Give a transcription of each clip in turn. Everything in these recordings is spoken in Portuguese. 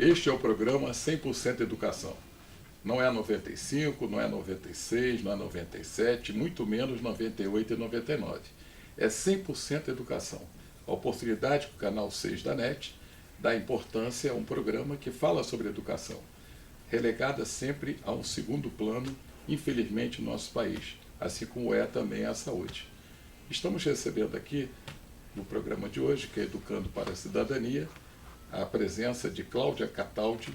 Este é o programa 100% Educação. Não é 95, não é 96, não é 97, muito menos 98 e 99. É 100% Educação. A oportunidade que o canal 6 da NET dá importância a um programa que fala sobre educação, relegada sempre a um segundo plano, infelizmente, no nosso país, assim como é também a saúde. Estamos recebendo aqui, no programa de hoje, que é Educando para a Cidadania, a presença de Cláudia Cataldi.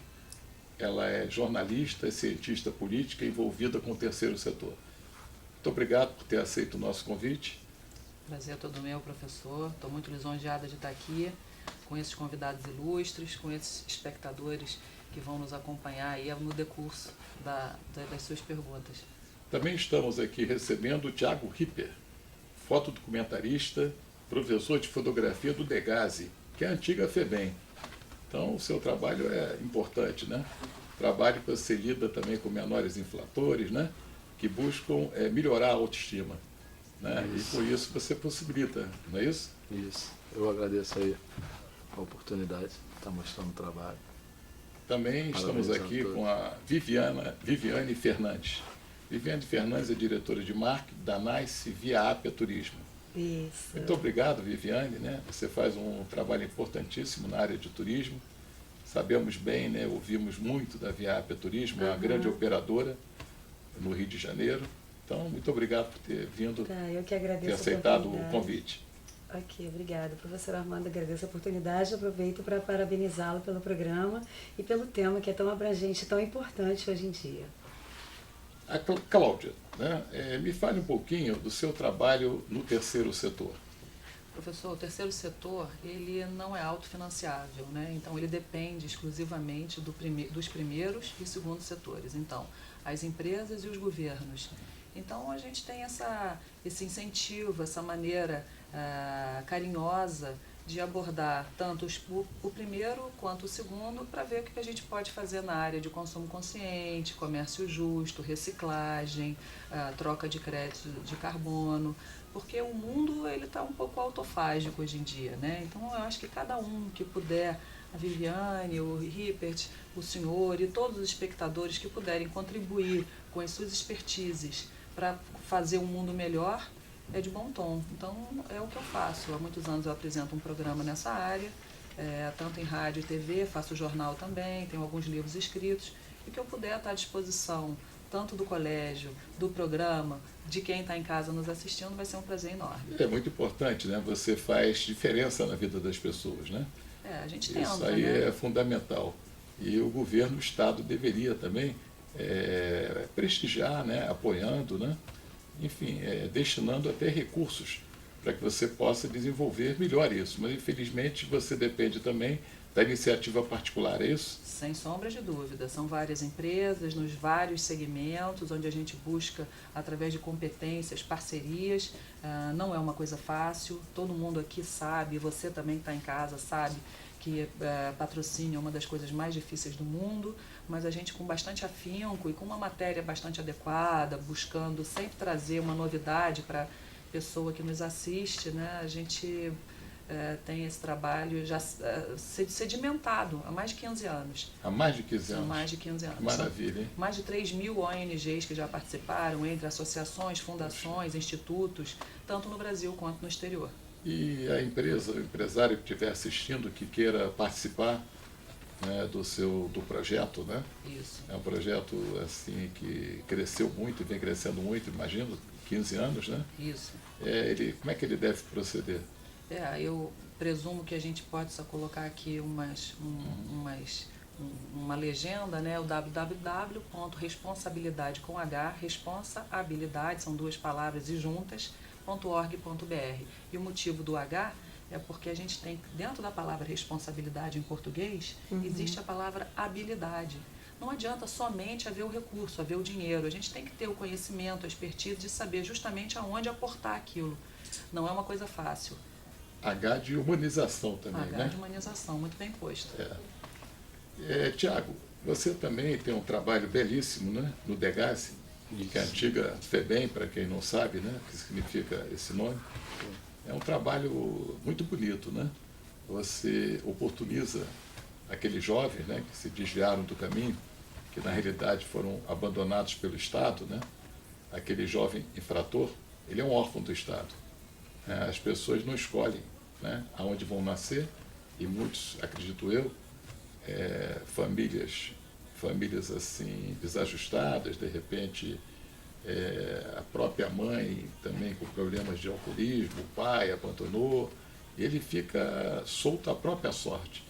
Ela é jornalista e cientista política envolvida com o terceiro setor. Muito obrigado por ter aceito o nosso convite. Prazer é todo meu, professor. Estou muito lisonjeada de estar aqui com esses convidados ilustres, com esses espectadores que vão nos acompanhar aí no decurso das suas perguntas. Também estamos aqui recebendo o Tiago Ripper, fotodocumentarista, professor de fotografia do Degase, que é a antiga FEBEM. Então, o seu trabalho é importante, né? Trabalho que você lida também com menores inflatores, né? Que buscam melhorar a autoestima, né? E por isso você possibilita, não é isso? Isso. Eu agradeço aí a oportunidade de estar mostrando o trabalho. Também estamos aqui com a Viviane Fernandes. Viviane Fernandes é diretora de marketing da NICE Via Ápia Turismo. Isso. Muito obrigado, Viviane, né? Você faz um trabalho importantíssimo na área de turismo. Sabemos bem, né? Ouvimos muito da Via Ápia Turismo, é uma grande operadora no Rio de Janeiro. Então, muito obrigado por ter vindo, Eu que agradeço, ter aceitado o convite. Ok, obrigada. Professor Armando, agradeço a oportunidade, aproveito para parabenizá-lo pelo programa e pelo tema que é tão abrangente e tão importante hoje em dia. A Cláudia, né? Me fale um pouquinho do seu trabalho no terceiro setor. Professor, o terceiro setor, ele não é autofinanciável, né? Então, ele depende exclusivamente dos primeiros e segundos setores. Então, as empresas e os governos. Então, a gente tem esse incentivo, essa maneira carinhosa de abordar tanto o primeiro quanto o segundo para ver o que a gente pode fazer na área de consumo consciente, comércio justo, reciclagem, troca de crédito de carbono, porque o mundo está um pouco autofágico hoje em dia, né? Então eu acho que cada um que puder, a Viviane, o Rippert, o senhor e todos os espectadores que puderem contribuir com as suas expertises para fazer um mundo melhor, é de bom tom. Então, é o que eu faço. Há muitos anos eu apresento um programa nessa área, tanto em rádio e TV, faço jornal também, tenho alguns livros escritos, e que eu puder estar à disposição, tanto do colégio, do programa, de quem está em casa nos assistindo, vai ser um prazer enorme. É muito importante, né? Você faz diferença na vida das pessoas, né? A gente tenta, isso aí, né? é fundamental. E o governo, o Estado deveria também prestigiar, né? Apoiando, né? Enfim, destinando até recursos para que você possa desenvolver melhor isso. Mas, infelizmente, você depende também da iniciativa particular, é isso? Sem sombra de dúvida. São várias empresas, nos vários segmentos, onde a gente busca, através de competências, parcerias. Não é uma coisa fácil, todo mundo aqui sabe, você também que está em casa sabe, que patrocínio é uma das coisas mais difíceis do mundo, mas a gente com bastante afinco e com uma matéria bastante adequada, buscando sempre trazer uma novidade para a pessoa que nos assiste, né? A gente tem esse trabalho já sedimentado há mais de 15 anos. Há mais de 15 anos? Há mais de 15 anos. Maravilha, hein? Mais de 3.000 ONGs que já participaram, entre associações, fundações, institutos, tanto no Brasil quanto no exterior. E a empresa, o empresário que estiver assistindo, que queira participar, né, do projeto, né? Isso. É um projeto assim que cresceu muito, vem crescendo muito, imagino, 15 anos, né? Isso. Como é que ele deve proceder? Eu presumo que a gente possa colocar aqui uma legenda, né? O www.responsabilidade com H, responsabilidade, são duas palavras e juntas, .org.br. E o motivo do H é porque a gente tem, dentro da palavra responsabilidade em português, existe a palavra habilidade. Não adianta somente haver o recurso, haver o dinheiro. A gente tem que ter o conhecimento, a expertise de saber justamente aonde aportar aquilo. Não é uma coisa fácil. H de humanização também, H né? de humanização, muito bem posto. Tiago, você também tem um trabalho belíssimo, né? No Degase, que é a antiga FEBEM, para quem não sabe, né? O que significa esse nome. É um trabalho muito bonito, né? Você oportuniza aqueles jovens, né, que se desviaram do caminho, que na realidade foram abandonados pelo Estado, né? Aquele jovem infrator, ele é um órfão do Estado. As pessoas não escolhem, né, aonde vão nascer, e muitos, acredito eu, famílias assim desajustadas, de repente a própria mãe também com problemas de alcoolismo, o pai abandonou, e ele fica solto à própria sorte,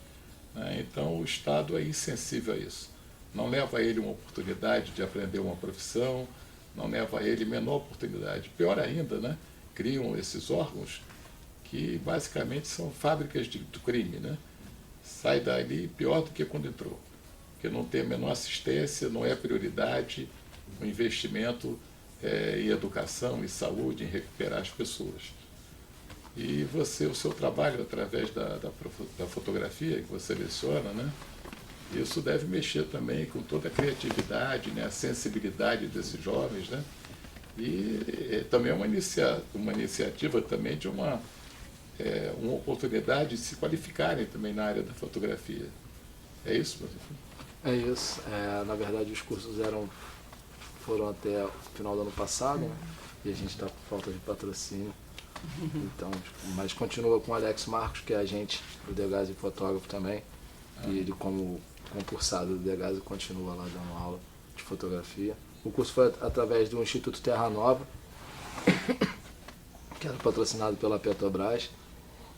né? Então o Estado é insensível a isso. Não leva a ele uma oportunidade de aprender uma profissão, não leva a ele menor oportunidade. Pior ainda, né? Criam esses órgãos que basicamente são fábricas do crime, né? Sai dali pior do que quando entrou, porque não tem a menor assistência, não é prioridade o investimento em educação e saúde, em recuperar as pessoas. E você, o seu trabalho através da fotografia que você seleciona, né? Isso deve mexer também com toda a criatividade, né? A sensibilidade desses jovens, né? E também é uma iniciativa também de uma oportunidade de se qualificarem também na área da fotografia. É isso, professor? É isso. Na verdade, os cursos foram até o final do ano passado, né? E a gente está por falta de patrocínio. Então, mas continua com o Alex Marcos, que é agente do Degazi e fotógrafo também. E ele, como concursado do Degazi, continua lá dando aula de fotografia. O curso foi através do Instituto Terra Nova, que era patrocinado pela Petrobras.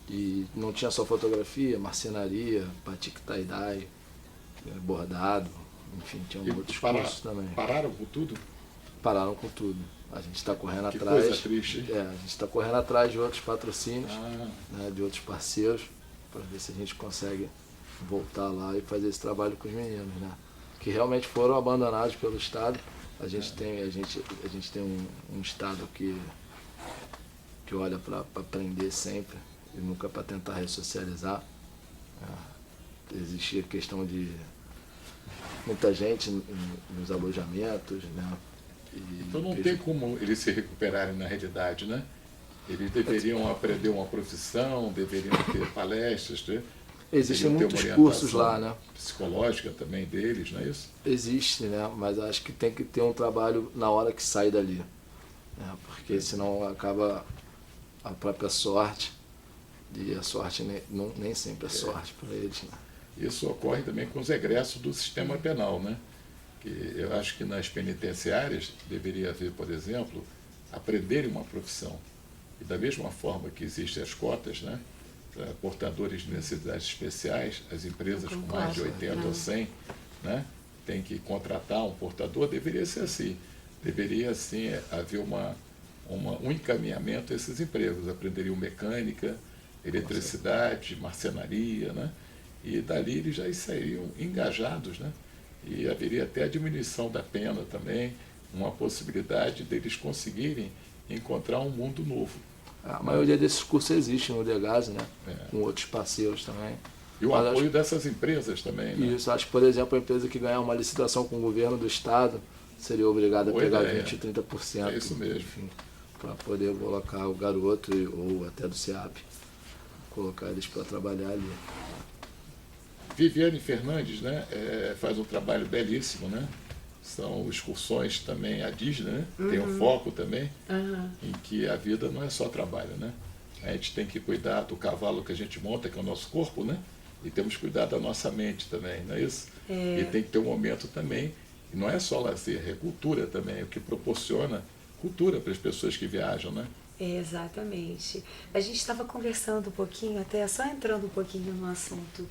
E não tinha só fotografia, marcenaria, batik tie-dye, bordado, enfim, tinham outros cursos também. Pararam com tudo? Pararam com tudo. A gente está correndo Que atrás. coisa triste, hein? A gente está correndo atrás de outros patrocínios, né, de outros parceiros, para ver se a gente consegue voltar lá e fazer esse trabalho com os meninos, né? Que realmente foram abandonados pelo Estado. A gente tem um Estado que olha para aprender sempre e nunca para tentar ressocializar. Existe a questão de muita gente nos alojamentos, né? Então não tem como eles se recuperarem na realidade, né? Eles deveriam aprender uma profissão, deveriam ter palestras, né? Existem muitos cursos lá, né? Psicológica também deles, não é isso? Existe, né? Mas acho que tem que ter um trabalho na hora que sai dali, né? Porque senão acaba a própria sorte, e a sorte nem sempre é sorte para eles, né? Isso ocorre também com os egressos do sistema penal, né? Que eu acho que nas penitenciárias deveria haver, por exemplo, aprenderem uma profissão. E da mesma forma que existem as cotas, né, para portadores de necessidades especiais, as empresas com mais de 80 ou 100, né, tem que contratar um portador, deveria ser assim. Deveria, assim, haver um encaminhamento a esses empregos. Aprenderiam mecânica, eletricidade, marcenaria, né? E dali eles já sairiam engajados, né? E haveria até a diminuição da pena também, uma possibilidade deles conseguirem encontrar um mundo novo. A maioria desses cursos existe no Degazi, né? Com outros parceiros também. E o apoio dessas empresas também, né? Isso, acho que, por exemplo, a empresa que ganhar uma licitação com o governo do Estado seria obrigada a pegar 20% e 30%. É isso mesmo. Para poder colocar o garoto ou até do SEAP, colocar eles para trabalhar ali. Viviane Fernandes, né, faz um trabalho belíssimo, né? São excursões também à Disney, né? Tem um foco também, em que a vida não é só trabalho, né? A gente tem que cuidar do cavalo que a gente monta, que é o nosso corpo, né? E temos que cuidar da nossa mente também, não é isso? E tem que ter um momento também, e não é só lazer, é cultura também, o que proporciona cultura para as pessoas que viajam, né? Exatamente. A gente estava conversando um pouquinho, até só entrando um pouquinho no assunto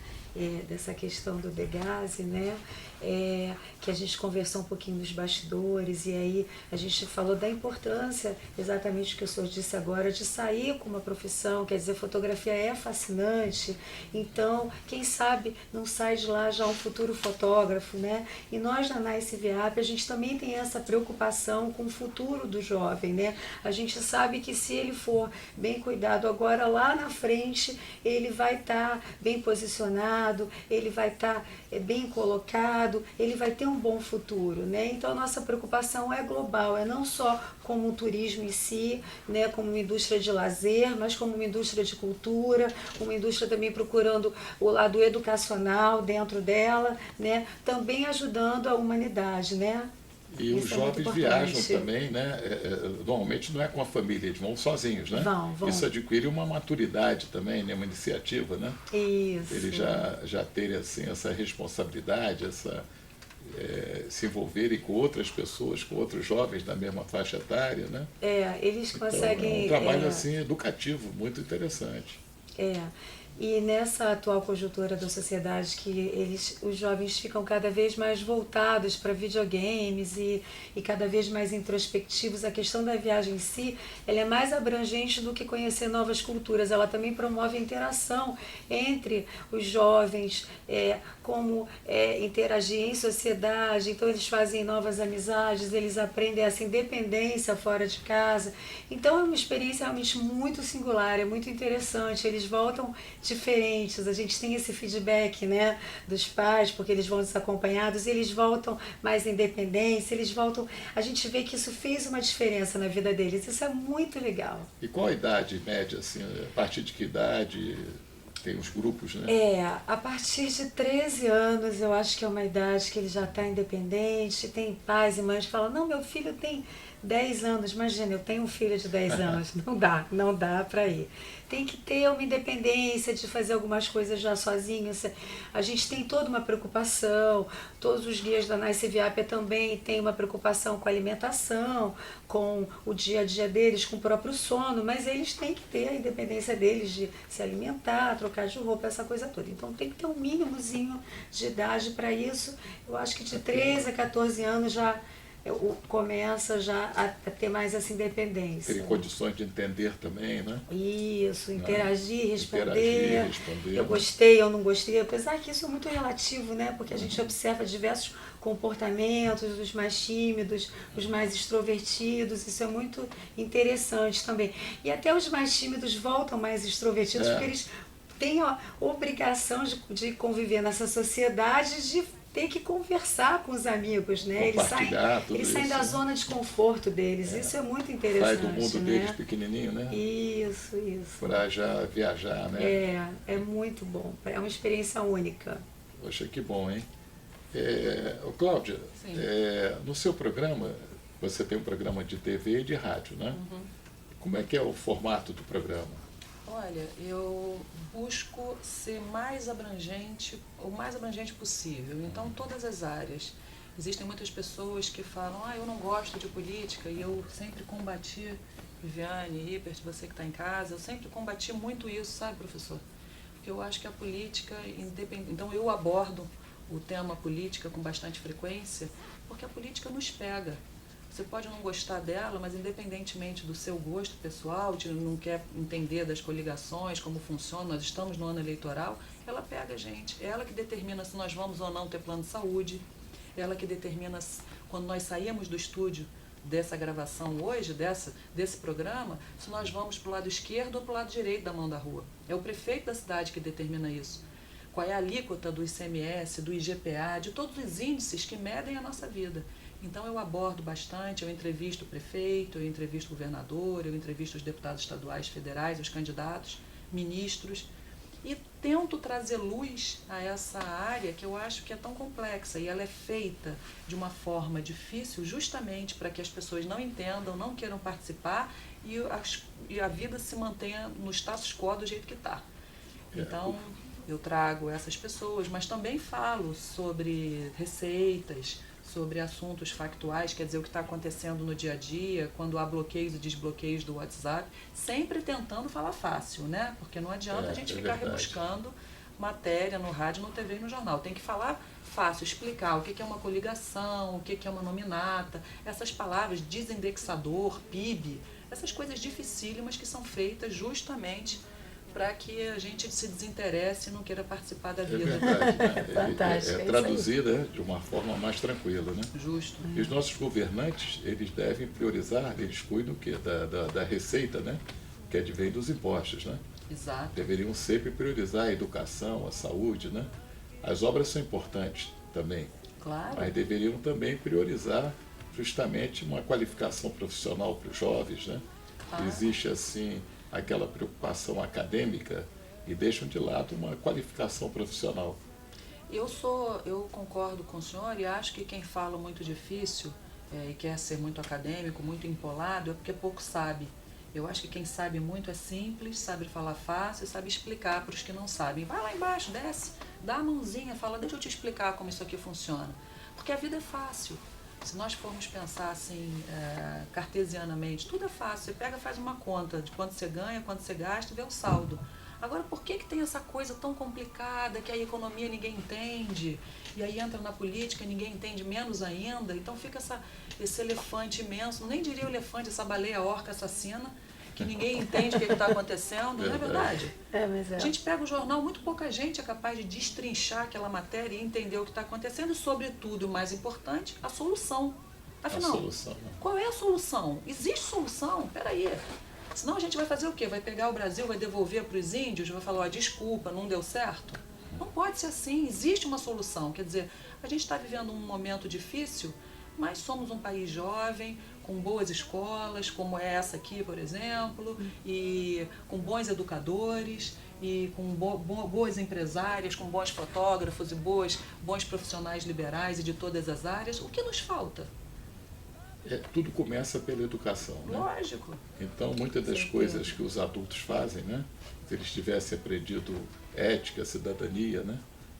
dessa questão do Degazi, né? Que a gente conversou um pouquinho nos bastidores, e aí a gente falou da importância, exatamente o que o senhor disse agora, de sair com uma profissão, quer dizer, fotografia é fascinante, então, quem sabe não sai de lá já um futuro fotógrafo, né? E nós na Nice Viap, a gente também tem essa preocupação com o futuro do jovem, né? A gente sabe que se ele for bem cuidado agora, lá na frente, ele vai estar bem posicionado, formado, ele vai estar bem colocado, ele vai ter um bom futuro, né? Então a nossa preocupação é global, é não só como o turismo em si, né, como uma indústria de lazer, mas como uma indústria de cultura, uma indústria também procurando o lado educacional dentro dela, né, também ajudando a humanidade, né? E os Isso é jovens muito viajam importante. também, né? Normalmente não é com a família, eles vão sozinhos, né? Vão. Isso adquire uma maturidade também, né? Uma iniciativa, né? Isso. Eles já terem assim, essa responsabilidade, se envolverem com outras pessoas, com outros jovens da mesma faixa etária, né? Eles Então, conseguem... é um trabalho assim, educativo, muito interessante. E nessa atual conjuntura da sociedade que os jovens ficam cada vez mais voltados para videogames e cada vez mais introspectivos, a questão da viagem em si, ela é mais abrangente do que conhecer novas culturas. Ela também promove a interação entre os jovens, como interagir em sociedade. Então eles fazem novas amizades, eles aprendem essa independência fora de casa. Então é uma experiência realmente muito singular, é muito interessante. Eles voltam diferentes, a gente tem esse feedback, né, dos pais, porque eles vão desacompanhados, e eles voltam mais independentes, eles voltam, a gente vê que isso fez uma diferença na vida deles, isso é muito legal. E qual a idade média, assim, a partir de que idade tem os grupos, né? A partir de 13 anos, eu acho que é uma idade que ele já está independente, tem pais e mães que falam, não, meu filho tem 10 anos, imagina, eu tenho um filho de 10 anos, não dá para ir. Tem que ter uma independência de fazer algumas coisas já sozinho. A gente tem toda uma preocupação, todos os guias da Nice Viápia também tem uma preocupação com a alimentação, com o dia a dia deles, com o próprio sono, mas eles têm que ter a independência deles de se alimentar, trocar de roupa, essa coisa toda. Então tem que ter um mínimozinho de idade para isso. Eu acho que de 13 a 14 anos já começa já a ter mais essa independência. Terem condições de entender também, né? Isso, interagir, responder. Interagir, responder. Eu gostei, eu não gostei, apesar que isso é muito relativo, né? Porque a gente observa diversos comportamentos dos mais tímidos, os mais extrovertidos, isso é muito interessante também. E até os mais tímidos voltam mais extrovertidos, porque eles têm a obrigação de conviver nessa sociedade, de ter que conversar com os amigos, né? Eles saem da zona de conforto deles. Isso é muito interessante. Sai do mundo deles pequenininho, né? Isso. Para já viajar, né? É muito bom. É uma experiência única. Poxa, que bom, hein? Cláudia, no seu programa, você tem um programa de TV e de rádio, né? Uhum. Como é que é o formato do programa? Olha, eu busco ser o mais abrangente possível. Então, todas as áreas. Existem muitas pessoas que falam, eu não gosto de política, e eu sempre combati, Viviane, Ripert, você que está em casa, eu sempre combati muito isso, sabe, professor? Porque eu acho que a política, então eu abordo o tema política com bastante frequência, porque a política nos pega. Você pode não gostar dela, mas independentemente do seu gosto pessoal, de não quer entender das coligações, como funciona, nós estamos no ano eleitoral, ela pega a gente. É ela que determina se nós vamos ou não ter plano de saúde, ela que determina, quando nós saímos do estúdio dessa gravação hoje, desse programa, se nós vamos para o lado esquerdo ou para o lado direito da mão da rua. É o prefeito da cidade que determina isso. Qual é a alíquota do ICMS, do IGPA, de todos os índices que medem a nossa vida. Então eu abordo bastante, eu entrevisto o prefeito, eu entrevisto o governador, eu entrevisto os deputados estaduais, federais, os candidatos, ministros, e tento trazer luz a essa área que eu acho que é tão complexa, e ela é feita de uma forma difícil justamente para que as pessoas não entendam, não queiram participar e a vida se mantenha no status quo do jeito que está. Então eu trago essas pessoas, mas também falo sobre receitas, sobre assuntos factuais, quer dizer, o que está acontecendo no dia a dia, quando há bloqueios e desbloqueios do WhatsApp, sempre tentando falar fácil, né? Porque não adianta a gente ficar rebuscando matéria no rádio, no TV e no jornal. Tem que falar fácil, explicar o que é uma coligação, o que é uma nominata, essas palavras, desindexador, PIB, essas coisas dificílimas que são feitas justamente para que a gente se desinteresse e não queira participar da vida. É verdade, né? Fantástico. É traduzida de uma forma mais tranquila, né? Justo. E os nossos governantes, eles devem priorizar, eles cuidam o quê? Da receita, né? Que advém dos impostos, né? Exato. Deveriam sempre priorizar a educação, a saúde, né? As obras são importantes também, Claro. mas deveriam também priorizar justamente uma qualificação profissional para os jovens, né? Claro. Existe, assim, aquela preocupação acadêmica e deixam de lado uma qualificação profissional. Eu concordo com o senhor e acho que quem fala muito difícil e quer ser muito acadêmico, muito empolado, é porque pouco sabe. Eu acho que quem sabe muito é simples, sabe falar fácil, sabe explicar para os que não sabem. Vai lá embaixo, desce, dá a mãozinha, fala, deixa eu te explicar como isso aqui funciona. Porque a vida é fácil. Se nós formos pensar assim, cartesianamente, tudo é fácil. Você pega, faz uma conta de quanto você ganha, quanto você gasta e vê o saldo. Agora, por que tem essa coisa tão complicada que a economia ninguém entende? E aí entra na política, ninguém entende menos ainda. Então fica esse elefante imenso, nem diria o elefante, essa baleia orca assassina, que ninguém entende o que está acontecendo, não é verdade? Mas A gente pega o jornal, muito pouca gente é capaz de destrinchar aquela matéria e entender o que está acontecendo e, sobretudo, o mais importante, a solução. Afinal, A solução, né? qual é a solução? Existe solução? Peraí. Senão a gente vai fazer o quê? Vai pegar o Brasil, vai devolver para os índios, vai falar, desculpa, não deu certo? Não pode ser assim, existe uma solução. Quer dizer, a gente está vivendo um momento difícil, mas somos um país jovem, com boas escolas, como é essa aqui, por exemplo, e com bons educadores, e com boas empresárias, com bons fotógrafos e bons profissionais liberais e de todas as áreas. O que nos falta? Tudo começa pela educação, né? Lógico. Então, muitas das coisas que os adultos fazem, né? Se eles tivessem aprendido ética, cidadania, né?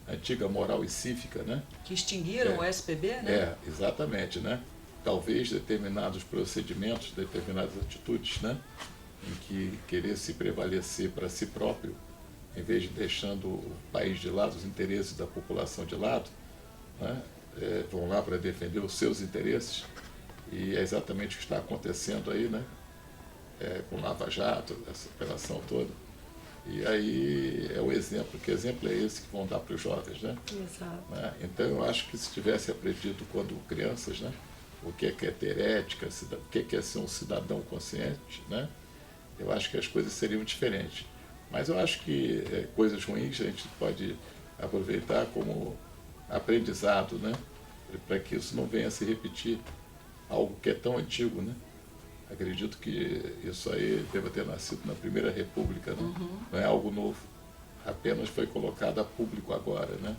Antiga moral e cívica, né? Que extinguiram o SPB, né? Exatamente, né? Talvez determinados procedimentos, determinadas atitudes, né? Em que querer se prevalecer para si próprio, em vez de deixando o país de lado, os interesses da população de lado, né? Vão lá para defender os seus interesses. E é exatamente o que está acontecendo aí, né? Com Lava Jato, essa operação toda. E aí é o exemplo, que exemplo é esse que vão dar para os jovens, né? Exato. Então eu acho que se tivesse aprendido quando crianças, né? O que é ter ética, o que é ser um cidadão consciente, né? Eu acho que as coisas seriam diferentes. Mas eu acho que coisas ruins a gente pode aproveitar como aprendizado, né? Para que isso não venha a se repetir. Algo que é tão antigo, né? Acredito que isso aí deva ter nascido na Primeira República, né? Não é algo novo. Apenas foi colocado a público agora, né?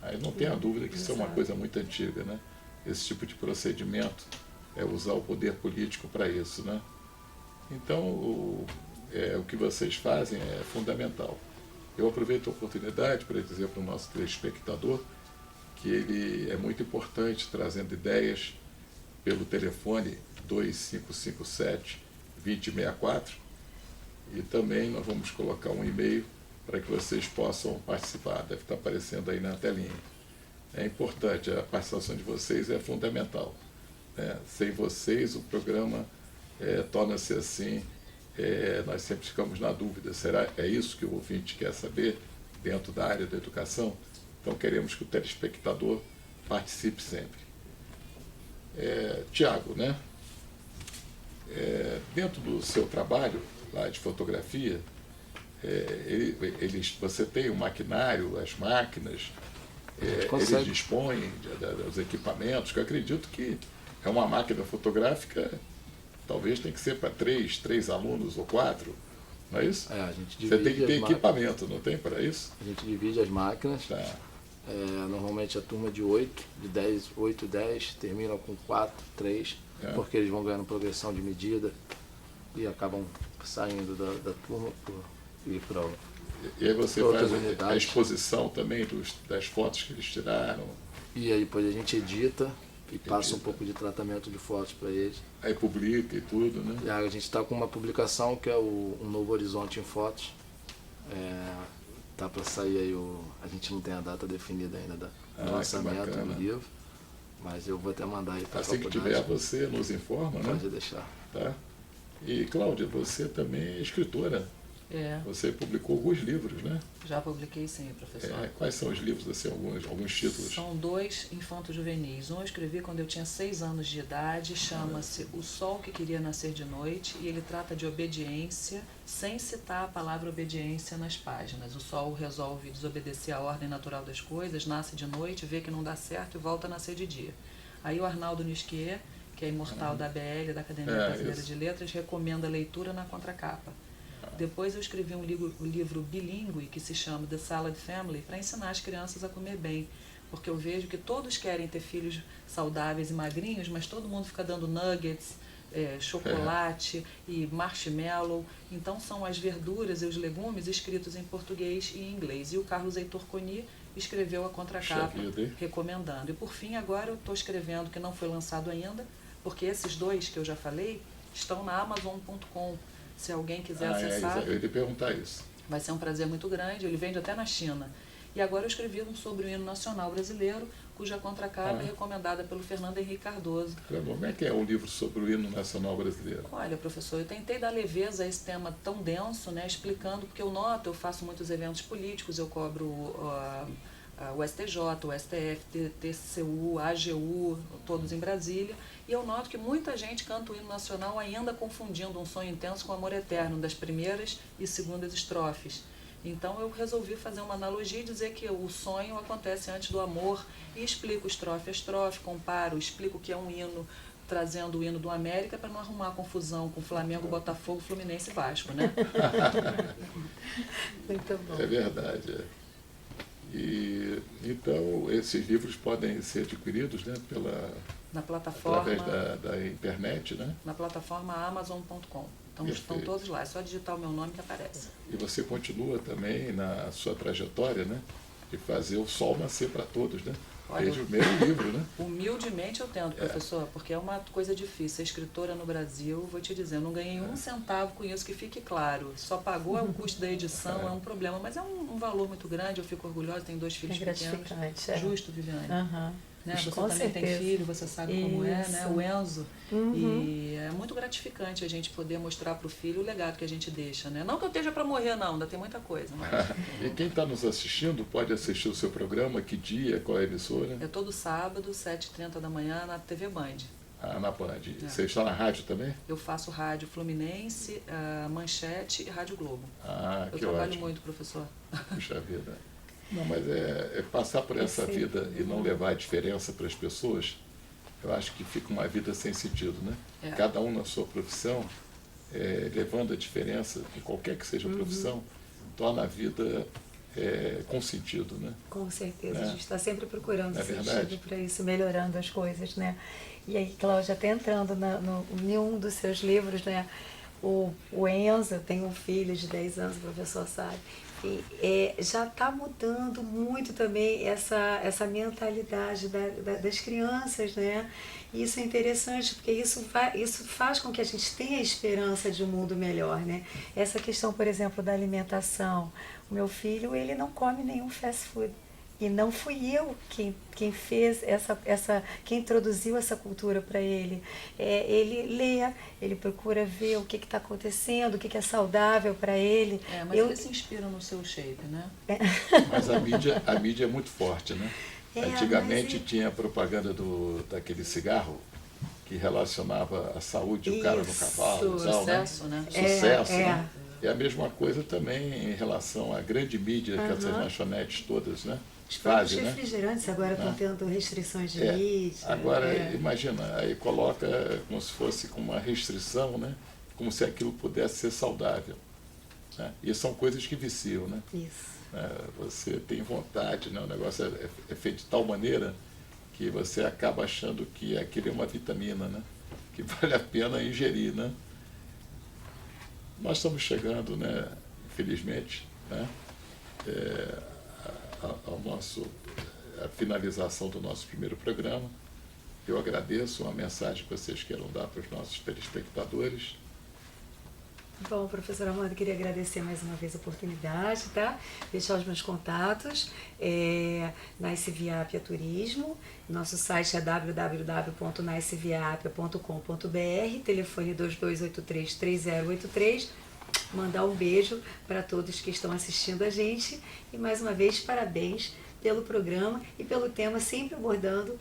Aí não tenha dúvida que isso é uma coisa muito antiga, né? Esse tipo de procedimento é usar o poder político para isso, né? Então, o que vocês fazem é fundamental. Eu aproveito a oportunidade para dizer para o nosso telespectador que ele é muito importante, trazendo ideias pelo telefone 2557-2064 e também nós vamos colocar um e-mail para que vocês possam participar, deve estar aparecendo aí na telinha. É importante, a participação de vocês é fundamental, né? Sem vocês o programa torna-se assim, nós sempre ficamos na dúvida, é isso que o ouvinte quer saber dentro da área da educação? Então queremos que o telespectador participe sempre. Tiago, né? Dentro do seu trabalho lá de fotografia, você tem o maquinário, as máquinas, eles dispõem dos equipamentos, que eu acredito que é uma máquina fotográfica, talvez tem que ser para três alunos ou 4, não é isso? A gente divide. Você tem que ter equipamento, não tem para isso? A gente divide as máquinas. Tá. Normalmente a turma de 8, de 10, 8, 10, terminam com 4, 3, porque eles vão ganhando progressão de medida e acabam saindo da turma e ir para E aí você outras faz unidades. a exposição também das fotos que eles tiraram. E aí depois a gente edita e passa um pouco de tratamento de fotos para eles. Aí publica e tudo, né? E a gente está com uma publicação que é Um Novo Horizonte em Fotos. Tá para sair aí a gente não tem a data definida ainda do lançamento do livro, mas eu vou até mandar aí para a faculdade. Assim que tiver, você nos informa, né? Pode deixar. Tá? E Cláudia, você também é escritora. Você publicou alguns livros, né? Já publiquei sim, professor. Quais são os livros, assim, alguns títulos? São 2 infanto-juvenis. Um eu escrevi quando eu tinha 6 anos de idade, chama-se O Sol que Queria Nascer de Noite, e ele trata de obediência, sem citar a palavra obediência nas páginas. O sol resolve desobedecer à ordem natural das coisas, nasce de noite, vê que não dá certo e volta a nascer de dia. Aí o Arnaldo Nisquier, que é imortal da ABL, da Academia Brasileira de Letras, recomenda a leitura na contracapa. Depois eu escrevi um livro bilíngue que se chama The Salad Family, para ensinar as crianças a comer bem, porque eu vejo que todos querem ter filhos saudáveis e magrinhos, mas todo mundo fica dando nuggets, chocolate e marshmallow. Então são as verduras e os legumes escritos em português e em inglês. E o Carlos Heitor Coni escreveu a contracapa recomendando. E por fim, agora eu estou escrevendo, que não foi lançado ainda, porque esses 2 que eu já falei estão na Amazon.com. Se alguém quiser acessar, eu ia te perguntar isso. Vai ser um prazer muito grande. Ele vende até na China. E agora eu escrevi um sobre o hino nacional brasileiro, cuja contracapa é recomendada pelo Fernando Henrique Cardoso. Como é que é um livro sobre o hino nacional brasileiro? Olha, professor, eu tentei dar leveza a esse tema tão denso, né, explicando, porque eu faço muitos eventos políticos, eu cobro o STJ, o STF, TCU, AGU, todos em Brasília, e eu noto que muita gente canta o hino nacional ainda confundindo um sonho intenso com amor eterno, das primeiras e segundas estrofes. Então eu resolvi fazer uma analogia e dizer que o sonho acontece antes do amor, e explico estrofe a estrofe, comparo, explico o que é um hino, trazendo o hino do América para não arrumar confusão com Flamengo, Botafogo, Fluminense e Vasco, né? Muito bom. É verdade, E então esses livros podem ser adquiridos, né, na plataforma, através da internet, né? Na plataforma Amazon.com. Então estão todos lá, é só digitar o meu nome que aparece. E você continua também na sua trajetória, né, de fazer o sol nascer para todos, né? Desde o primeiro livro, né? Humildemente eu tento, professor, porque é uma coisa difícil. Ser escritora no Brasil, vou te dizer, eu não ganhei um centavo com isso, que fique claro. Só pagou o custo da edição, é um problema, mas é um valor muito grande, eu fico orgulhosa, tenho 2 filhos pequenos. Justo, Viviane. Né? Você Com também certeza. tem filho, você sabe como é, né? O Enzo. E é muito gratificante a gente poder mostrar para o filho o legado que a gente deixa, né? Não que eu esteja para morrer, não, ainda tem muita coisa. Mas... E quem está nos assistindo pode assistir o seu programa, que dia, qual é a emissora? É todo sábado, 7h30 da manhã, na TV Band. Na Band. Você está na rádio também? Eu faço rádio Fluminense, Manchete e Rádio Globo. Que eu trabalho ótimo. muito, professor. Puxa vida. Não, mas é passar por essa vida e não levar a diferença para as pessoas, eu acho que fica uma vida sem sentido, né? Cada um na sua profissão, levando a diferença, em qualquer que seja a profissão, torna a vida com sentido, né? Com certeza, a gente está sempre procurando verdade? sentido para isso, melhorando as coisas, né? E aí, Cláudia, até entrando em um dos seus livros, né? O Enzo tem um filho de 10 anos, o professor sabe, e já está mudando muito também essa mentalidade das crianças, né? E isso é interessante, porque isso faz com que a gente tenha a esperança de um mundo melhor, né? Essa questão, por exemplo, da alimentação. O meu filho, ele não come nenhum fast food. E não fui eu quem fez quem introduziu essa cultura para ele. Ele lê, ele procura ver o que está acontecendo, o que é saudável para ele. Mas ele se inspira no seu shape, né? Mas a mídia é muito forte, né? Antigamente tinha propaganda daquele cigarro que relacionava a saúde, o cara no cavalo, sucesso, né? Sucesso, né? E a mesma coisa também em relação à grande mídia, que essas lanchonetes todas, né? Os próprios refrigerantes agora estão tendo restrições de mídia. Agora, imagina, aí coloca como se fosse com uma restrição, né? Como se aquilo pudesse ser saudável. Né? E são coisas que viciam, né? Isso. Você tem vontade, né? O negócio é feito de tal maneira que você acaba achando que aquilo é uma vitamina, né? Que vale a pena ingerir, né? Nós estamos chegando, né? Infelizmente, né? A finalização do nosso primeiro programa. Eu agradeço uma mensagem que vocês queiram dar para os nossos telespectadores. Bom, professor Armando, queria agradecer mais uma vez a oportunidade, tá? Deixar os meus contatos na Niceviapia Turismo. Nosso site é www.niceviapia.com.br, telefone 2283-3083. mandar um beijo para todos que estão assistindo a gente e mais uma vez parabéns pelo programa e pelo tema, sempre abordando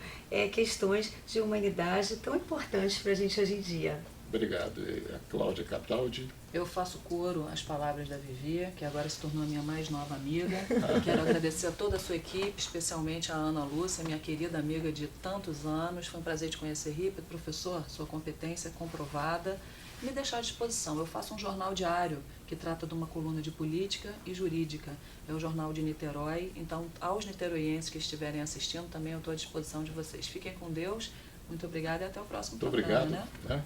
questões de humanidade tão importantes para a gente hoje em dia. Obrigado. E a Cláudia Cataldi. Eu faço coro às palavras da Vivi, que agora se tornou a minha mais nova amiga. Quero agradecer a toda a sua equipe, especialmente a Ana Lúcia, minha querida amiga de tantos anos. Foi um prazer te conhecer, Ripper. Professor, sua competência é comprovada. Me deixar à disposição. Eu faço um jornal diário que trata de uma coluna de política e jurídica. É o Jornal de Niterói. Então, aos niteroienses que estiverem assistindo, também eu estou à disposição de vocês. Fiquem com Deus. Muito obrigada e até o próximo Muito programa. obrigado, né?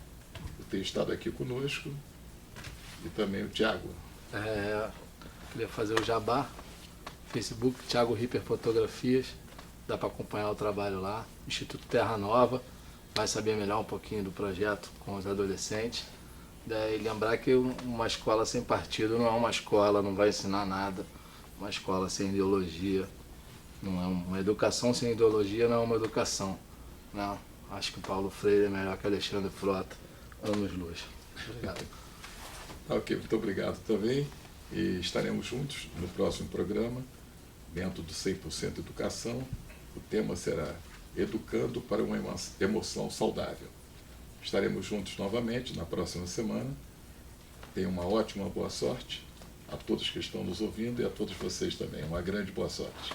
Por ter estado aqui conosco. E também o Tiago. Queria fazer o jabá. Facebook, Thiago Ripper Fotografias. Dá para acompanhar o trabalho lá. Instituto Terra Nova. Vai saber melhor um pouquinho do projeto com os adolescentes. Daí lembrar que uma escola sem partido não é uma escola, não vai ensinar nada. Uma escola sem ideologia. Não é uma educação sem ideologia, não é uma educação. Não. Acho que o Paulo Freire é melhor que Alexandre Frota. Anos-luz. Obrigado. Ok, muito obrigado também. E estaremos juntos no próximo programa, dentro do 100% Educação. O tema será Educando para uma Emoção Saudável. Estaremos juntos novamente na próxima semana. Tenham uma ótima boa sorte a todos que estão nos ouvindo e a todos vocês também. Uma grande boa sorte.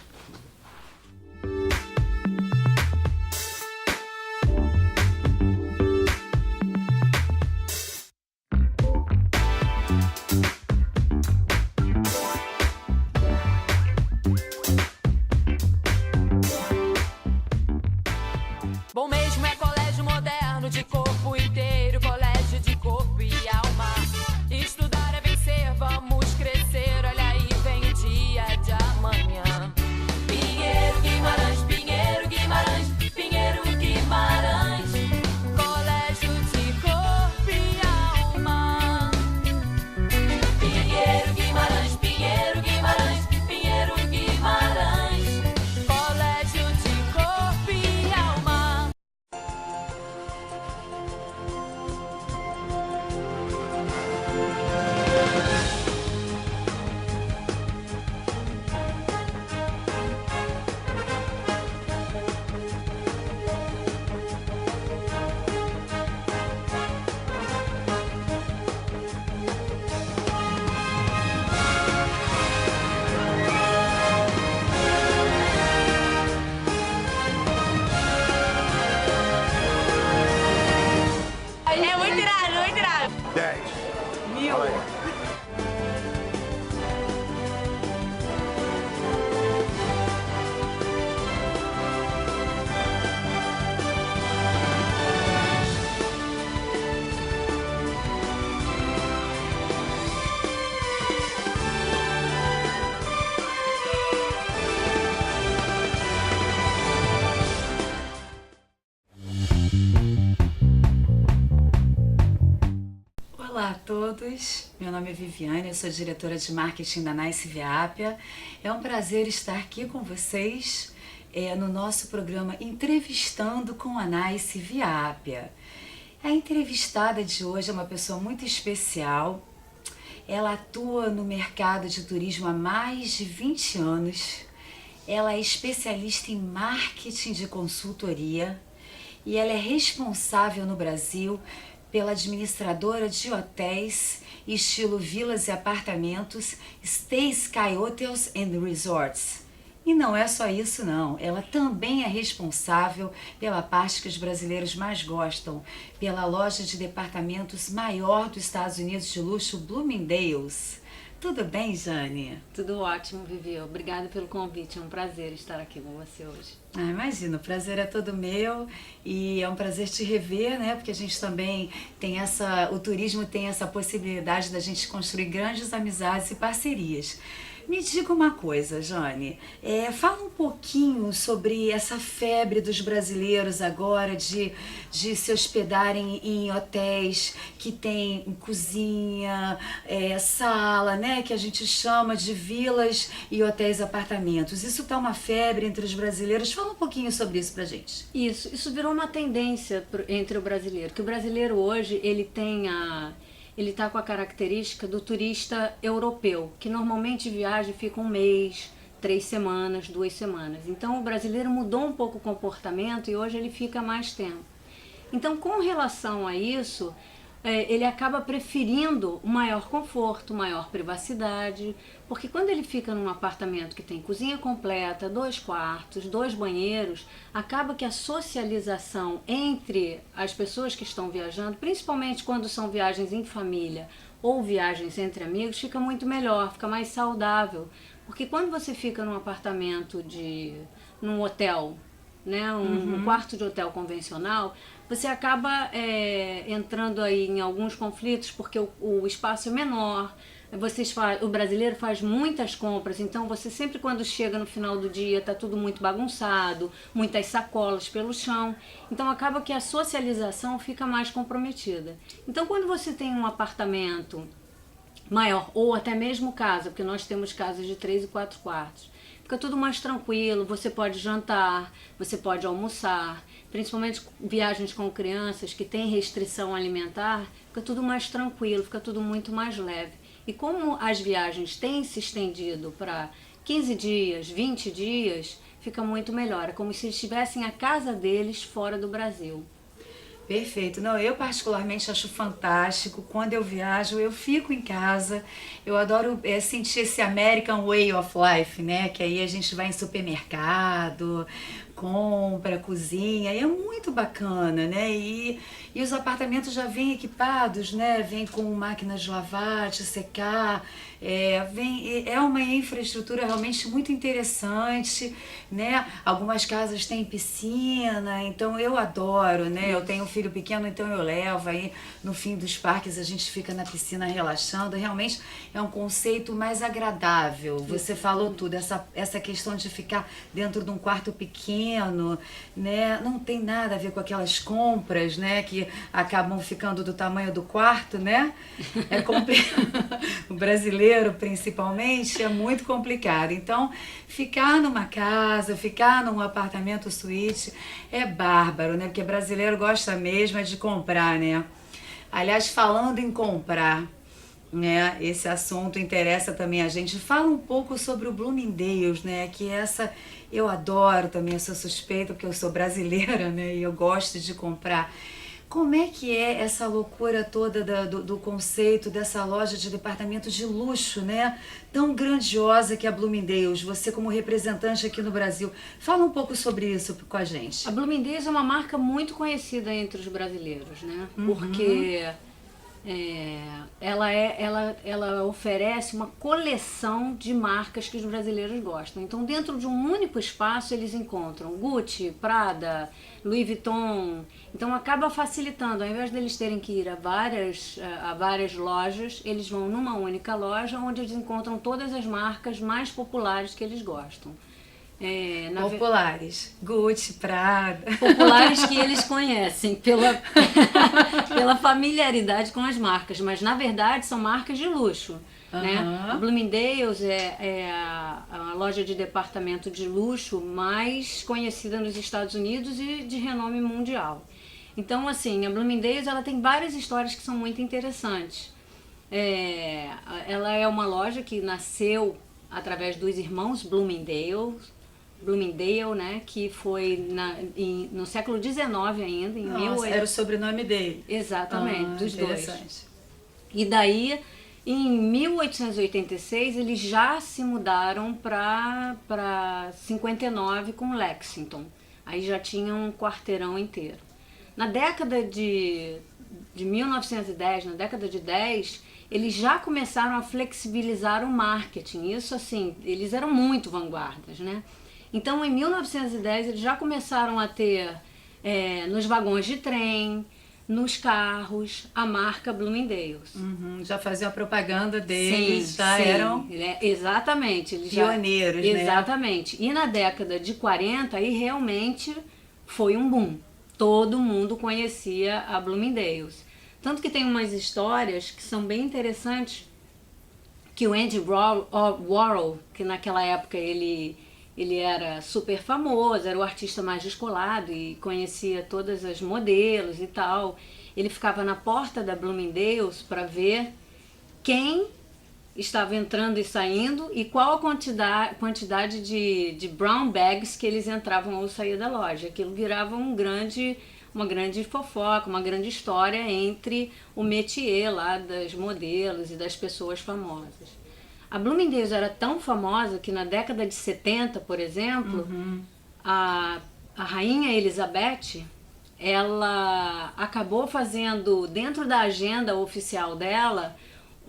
Bom mesmo é colégio moderno de corpo inteiro, colégio de corpo e alma. Estudar é vencer, vamos crescer, olha aí vem o dia de amanhã. Pinheiro, Guimarães, Pinheiro, Guimarães, Pinheiro, Guimarães. Colégio de corpo e alma. Pinheiro, Guimarães, Pinheiro, Guimarães, Pinheiro, Guimarães. Colégio de corpo e alma. É muito irado, muito irado. 10. Mil. Olá a todos, meu nome é Viviane, eu sou diretora de marketing da Nice Viápia. É um prazer estar aqui com vocês no nosso programa Entrevistando com a Nice Viápia. A entrevistada de hoje é uma pessoa muito especial. Ela atua no mercado de turismo há mais de 20 anos. Ela é especialista em marketing de consultoria e ela é responsável no Brasil pela administradora de hotéis estilo vilas e apartamentos Stay Sky Hotels and Resorts. E não é só isso não, ela também é responsável pela parte que os brasileiros mais gostam, pela loja de departamentos maior dos Estados Unidos de luxo, Bloomingdale's. Tudo bem, Jane? Tudo ótimo, Vivi. Obrigada pelo convite. É um prazer estar aqui com você hoje. Imagina, o prazer é todo meu e é um prazer te rever, né? Porque a gente também tem o turismo tem essa possibilidade da gente construir grandes amizades e parcerias. Me diga uma coisa, Jane, fala um pouquinho sobre essa febre dos brasileiros agora de se hospedarem em hotéis que tem cozinha, sala, né, que a gente chama de vilas e hotéis apartamentos. Isso tá uma febre entre os brasileiros. Fala um pouquinho sobre isso pra gente. Isso virou uma tendência entre o brasileiro, que o brasileiro hoje ele tem ele está com a característica do turista europeu, que normalmente viaja e fica um mês, 3 semanas, 2 semanas. Então o brasileiro mudou um pouco o comportamento e hoje ele fica mais tempo. Então, com relação a isso, ele acaba preferindo um maior conforto, maior privacidade, porque quando ele fica num apartamento que tem cozinha completa, 2 quartos, 2 banheiros, acaba que a socialização entre as pessoas que estão viajando, principalmente quando são viagens em família ou viagens entre amigos, fica muito melhor, fica mais saudável. Porque quando você fica num apartamento num hotel, né, um quarto de hotel convencional, você acaba entrando aí em alguns conflitos, porque o espaço é menor, o brasileiro faz muitas compras, então você sempre quando chega no final do dia está tudo muito bagunçado, muitas sacolas pelo chão, então acaba que a socialização fica mais comprometida. Então quando você tem um apartamento maior, ou até mesmo casa, porque nós temos casas de 3 e 4 quartos, fica tudo mais tranquilo, você pode jantar, você pode almoçar, principalmente viagens com crianças que têm restrição alimentar, fica tudo mais tranquilo, fica tudo muito mais leve. E como as viagens têm se estendido para 15 dias, 20 dias, fica muito melhor, é como se estivessem a casa deles fora do Brasil. Perfeito. Não, eu particularmente acho fantástico. Quando eu viajo, eu fico em casa. Eu adoro sentir esse American Way of Life, né? Que aí a gente vai em supermercado, compra, cozinha, e é muito bacana, né? E os apartamentos já vêm equipados, né? Vem com máquinas de lavar, de secar, é uma infraestrutura realmente muito interessante, né? Algumas casas têm piscina, então eu adoro, né? Eu tenho um filho pequeno, então eu levo aí no fim dos parques, a gente fica na piscina relaxando, realmente é um conceito mais agradável. Você falou tudo, essa questão de ficar dentro de um quarto pequeno, né? Não tem nada a ver com aquelas compras, né? Que acabam ficando do tamanho do quarto, né? O brasileiro principalmente é muito complicado. Então, ficar numa casa, ficar num apartamento suíte é bárbaro, né? Porque brasileiro gosta mesmo de comprar, né? Aliás, falando em comprar, né? Esse assunto interessa também a gente. Fala um pouco sobre o Bloomingdale's, né? Que eu adoro também, eu sou suspeita porque eu sou brasileira, né? E eu gosto de comprar. Como é que é essa loucura toda do conceito dessa loja de departamento de luxo, né? Tão grandiosa que é a Bloomingdale's, você como representante aqui no Brasil. Fala um pouco sobre isso com a gente. A Bloomingdale's é uma marca muito conhecida entre os brasileiros, né? Porque ela oferece uma coleção de marcas que os brasileiros gostam. Então, dentro de um único espaço, eles encontram Gucci, Prada, Louis Vuitton. Então, acaba facilitando. Ao invés deles terem que ir a várias lojas, eles vão numa única loja, onde eles encontram todas as marcas mais populares que eles gostam. Populares, Gucci, Prada. Populares que eles conhecem pela familiaridade com as marcas, mas na verdade são marcas de luxo. Né? A Bloomingdale's é a loja de departamento de luxo mais conhecida nos Estados Unidos e de renome mundial. Então, assim, a Bloomingdale's ela tem várias histórias que são muito interessantes. Ela é uma loja que nasceu através dos irmãos Bloomingdale, né, que foi no século XIX ainda, em era o sobrenome dele. Exatamente, dos dois. E daí, em 1886, eles já se mudaram para 59 com Lexington. Aí já tinha um quarteirão inteiro. Na década de 1910, na década de 10, eles já começaram a flexibilizar o marketing. Isso, assim, eles eram muito vanguardas, né? Então, em 1910, eles já começaram a ter nos vagões de trem, nos carros, a marca Bloomingdale's. Já faziam a propaganda deles, sim, já sim, eram exatamente, eles pioneiros, já, né? Exatamente. E na década de 40, aí realmente foi um boom. Todo mundo conhecia a Bloomingdale's. Tanto que tem umas histórias que são bem interessantes, que o Andy Warhol, que naquela época ele era super famoso, era o artista mais descolado e conhecia todas as modelos e tal. ele ficava na porta da Bloomingdale's para ver quem estava entrando e saindo e qual a quantidade de brown bags que eles entravam ou saíam da loja. Aquilo virava uma grande fofoca, uma grande história entre o métier lá das modelos e das pessoas famosas. A Bloomingdale's era tão famosa que na década de 70, por exemplo, a rainha Elizabeth, ela acabou fazendo dentro da agenda oficial dela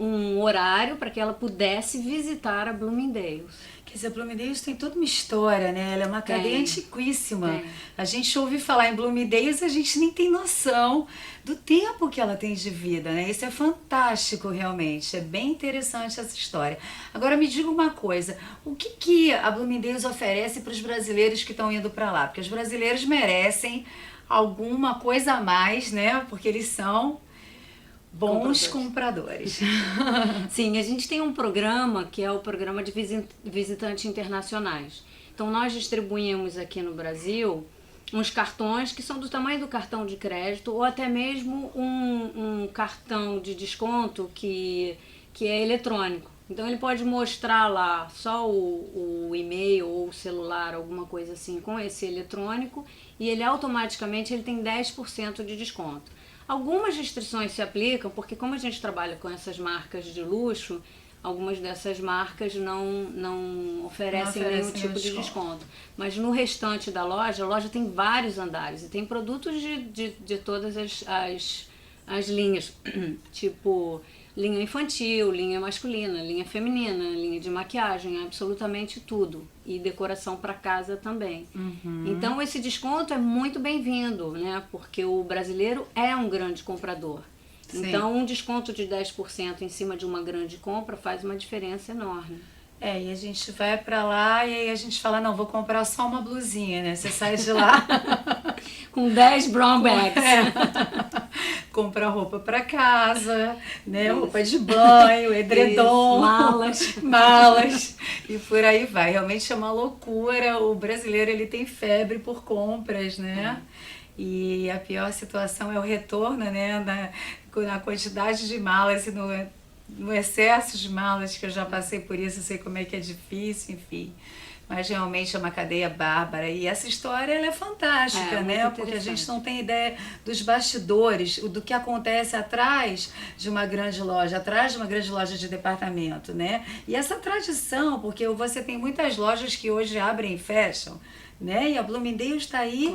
um horário para que ela pudesse visitar a Bloomingdale's. Quer dizer, a Bloomingdale's tem toda uma história, né? Ela é uma cadeia antiquíssima. Tem. A gente ouve falar em Bloomingdale's e a gente nem tem noção do tempo que ela tem de vida, né? Isso é fantástico, realmente. É bem interessante essa história. Agora, me diga uma coisa. O que a Bloomingdale's oferece para os brasileiros que estão indo para lá? Porque os brasileiros merecem alguma coisa a mais, né? Porque eles são bons compradores. Sim, a gente tem um programa que é o programa de visitantes internacionais. Então nós distribuímos aqui no Brasil uns cartões que são do tamanho do cartão de crédito ou até mesmo um cartão de desconto que é eletrônico. Então ele pode mostrar lá só o e-mail ou o celular, alguma coisa assim, com esse eletrônico e ele automaticamente tem 10% de desconto. Algumas restrições se aplicam, porque como a gente trabalha com essas marcas de luxo, algumas dessas marcas não oferecem nenhum tipo de desconto. Mas no restante da loja, a loja tem vários andares e tem produtos de todas as linhas, tipo linha infantil, linha masculina, linha feminina, linha de maquiagem, absolutamente tudo. E decoração para casa também. Então esse desconto é muito bem-vindo, né? Porque o brasileiro é um grande comprador. Sim. Então um desconto de 10% em cima de uma grande compra faz uma diferença enorme. E a gente vai pra lá e aí a gente fala, não, vou comprar só uma blusinha, né? Você sai de lá com 10 brown bags. Compra roupa pra casa, né? Roupa de banho, edredom, malas e por aí vai. Realmente é uma loucura. O brasileiro, ele tem febre por compras, né? E a pior situação é o retorno, né? Na quantidade de malas e no excesso de malas, que eu já passei por isso, eu sei como é que é difícil, enfim. Mas realmente é uma cadeia bárbara. E essa história, ela é fantástica, né? Porque a gente não tem ideia dos bastidores, do que acontece atrás de uma grande loja de departamento, né? E essa tradição, porque você tem muitas lojas que hoje abrem e fecham, né? E a Bloomingdale's está aí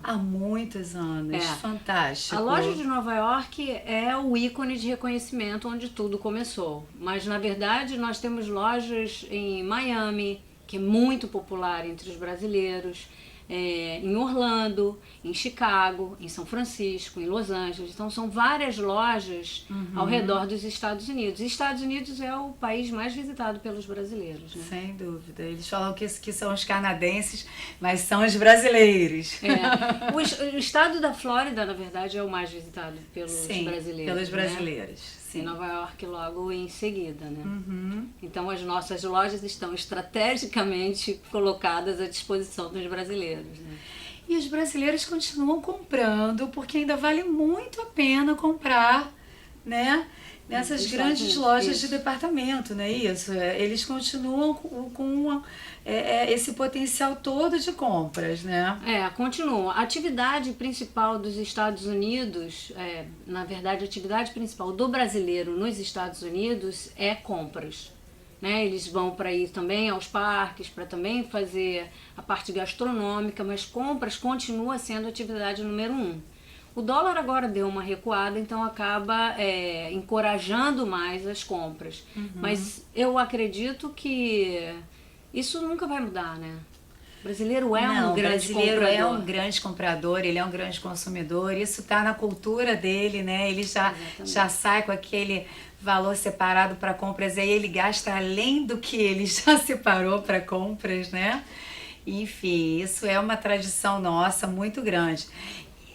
há muitos anos. Fantástico. A loja de Nova York é o ícone de reconhecimento onde tudo começou. Mas, na verdade, nós temos lojas em Miami, que é muito popular entre os brasileiros, em Orlando, em Chicago, em São Francisco, em Los Angeles. Então são várias lojas ao redor dos Estados Unidos. E Estados Unidos é o país mais visitado pelos brasileiros, né? Sem dúvida. Eles falam que são os canadenses, mas são os brasileiros. O estado da Flórida, na verdade, é o mais visitado pelos brasileiros. Pelos brasileiros. Né? Sim. Nova York logo em seguida, né? Então as nossas lojas estão estrategicamente colocadas à disposição dos brasileiros, né? E os brasileiros continuam comprando, porque ainda vale muito a pena comprar, né? Nessas grandes lojas de departamento, não é isso? Eles continuam com esse potencial todo de compras, né? Continuam. A atividade principal dos Estados Unidos, na verdade, a atividade principal do brasileiro nos Estados Unidos é compras. Né? Eles vão para ir também aos parques, para também fazer a parte gastronômica, mas compras continua sendo a atividade número 1. O dólar agora deu uma recuada, então acaba encorajando mais as compras. Mas eu acredito que isso nunca vai mudar, né? O brasileiro é um grande comprador. O brasileiro é um grande comprador, ele é um grande consumidor, isso está na cultura dele, né? Ele já sai com aquele valor separado para compras, aí ele gasta além do que ele já separou para compras, né? Enfim, isso é uma tradição nossa muito grande.